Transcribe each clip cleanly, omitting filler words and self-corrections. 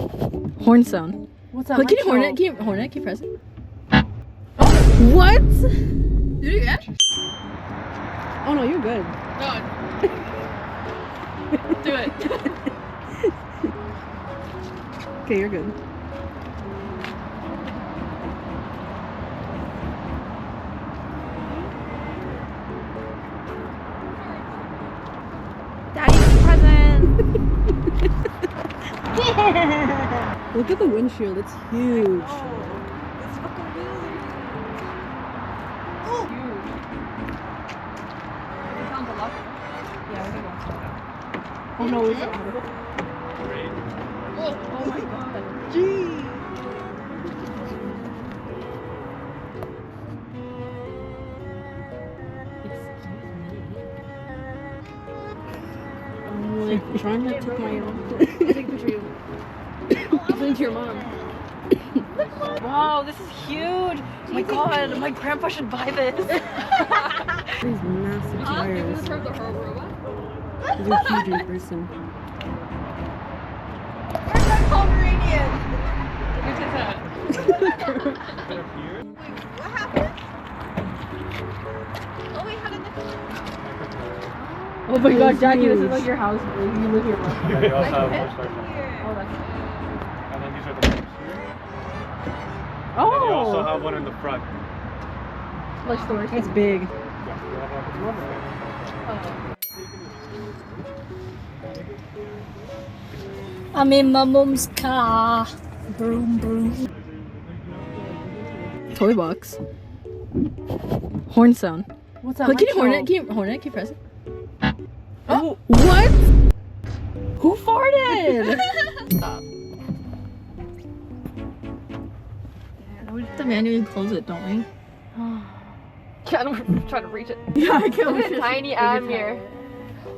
Horn sound. What's that? Look, can you horn it? Can you press it? What? Do it again? Oh no, you're good. No. Do it. Okay, you're good. Daddy's present. Look at the windshield, it's huge. It's fucking huge. Oh. Huge. It sounds a lot. Yeah, we're gonna go. Oh no, it's not. Oh my god. Gee. I'm like trying not to take my own. Take a picture of you. Send it to your mom. Wow, this is huge. Oh my god, my grandpa should buy this. These massive Is tires. this from the robot? These are huge in person. Where's my Pomeranian? Look at that. What happened? Oh, we had another. Oh my god, Jackie, this is like your house. You live here, bro. Yeah, you also have more stuff. Oh, that's And then these are the ones here. Oh! And you also have one in the front. Like storage. It's big. Yeah, you have one. I'm in my mum's car. Broom, broom. Toy box. Horn sound. What's that? Look, can you horn it? Can you press it? Oh, what? Who farted? Stop. We have to manually close it, don't we? Yeah, I'm trying to reach it. Yeah, I can't. It's a tiny ad mirror.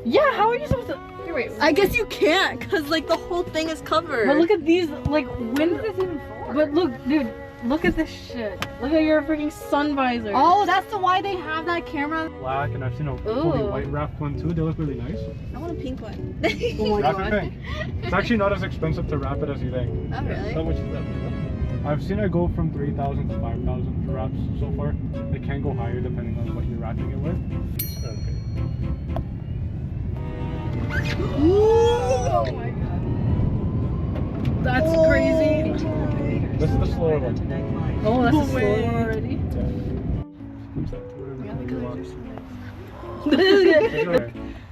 Yeah, how are you supposed to? Here, wait. I guess you can't, cause like the whole thing is covered. But look at these, like, when What is this even for? But look, dude, look at this shit. Look at your freaking sun visor. Oh, that's the why they have that camera. Black, and I've seen a fully Ooh. white wrapped one too. They look really nice. I want a pink one. Oh my Wrap it god. pink. It's actually not as expensive to wrap it as you think. Oh really? How much is that? I've seen it go from 3,000 to 5,000 for wraps so far. It can go higher depending on what you're wrapping it with. Okay. Oh my god. That's crazy. This is the slower one. Oh, that's a slow one already. Yeah.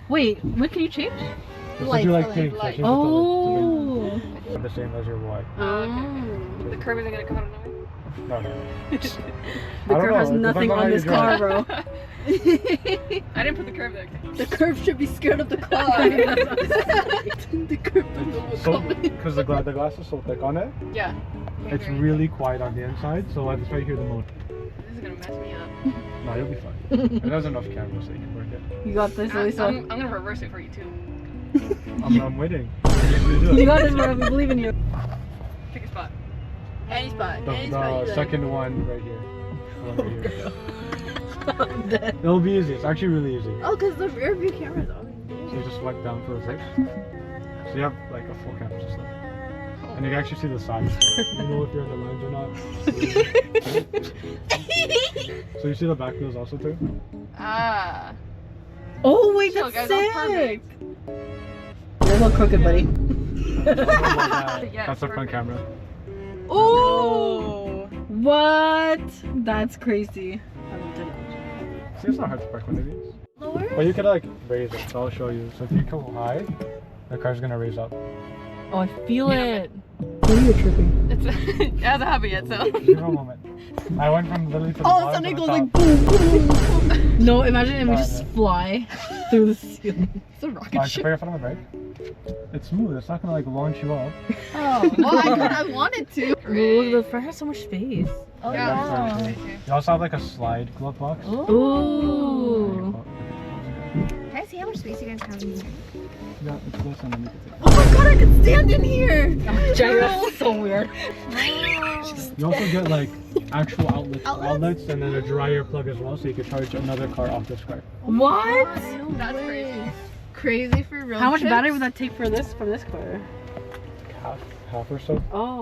Wait, what can you change? Would you like pink? So I changed it to Oh. the same as your white. The curve isn't gonna come out of nowhere. No, no. The I don't curve has know, it nothing depends on how on this you car, drive. bro. I didn't put the curve there. The curve should be scared of the car. The curve doesn't know what's So, coming. because the glass is so thick on it, Yeah. it's really quiet on the inside, so that's why you hear the most. This is gonna mess me up. No, you'll be fine. It has enough camera so you can work it. You got this, Lisa. I'm gonna reverse it for you too. I'm waiting. You do You it. got this, bro. We believe in you. Pick a spot. Any spot. Any spot The you like. second one right here. One right here. I'm dead. It'll be easy. It's actually really easy. Oh, because the rear view camera's on. So you just swipe down for reverse. So you have like a full camera system. And you can actually see the sides. You know if you're in the lines or not. So you see the back wheels also too? Ah. Oh, wait, Chill, that's guys, sick. that's perfect. You're a little crooked, buddy. Yeah, That's the front perfect. camera. Oh, what? That's crazy. See, it's not hard to park one of these. Lower? But you can like raise it, so I'll show you. So if you go high, the car's gonna raise up. Oh, I feel Yeah. it. What are you tripping? It hasn't happened yet, so. Give me a moment. I went from literally to the All of a bottom sudden it to goes the like top. boom, boom, boom. No, imagine if we Nah, just nah. fly through the ceiling. It's a rocket Alright, so ship. put your foot on the brake. It's smooth. It's not gonna like launch you up. Oh, well, I wanted to. Great. Ooh, the front has so much space. Oh, Yeah. You also have like a slide glove box. Ooh. Can I see how much space you guys have in here? Yeah, it's this and then you can take it. Oh my god, I can stand in here. Jay, that's so weird. You also get like actual outlets and then a dryer plug as well, so you can charge another car off this car. What? That's crazy. Crazy for real. How much battery would that take for this from this car? half or so. Oh.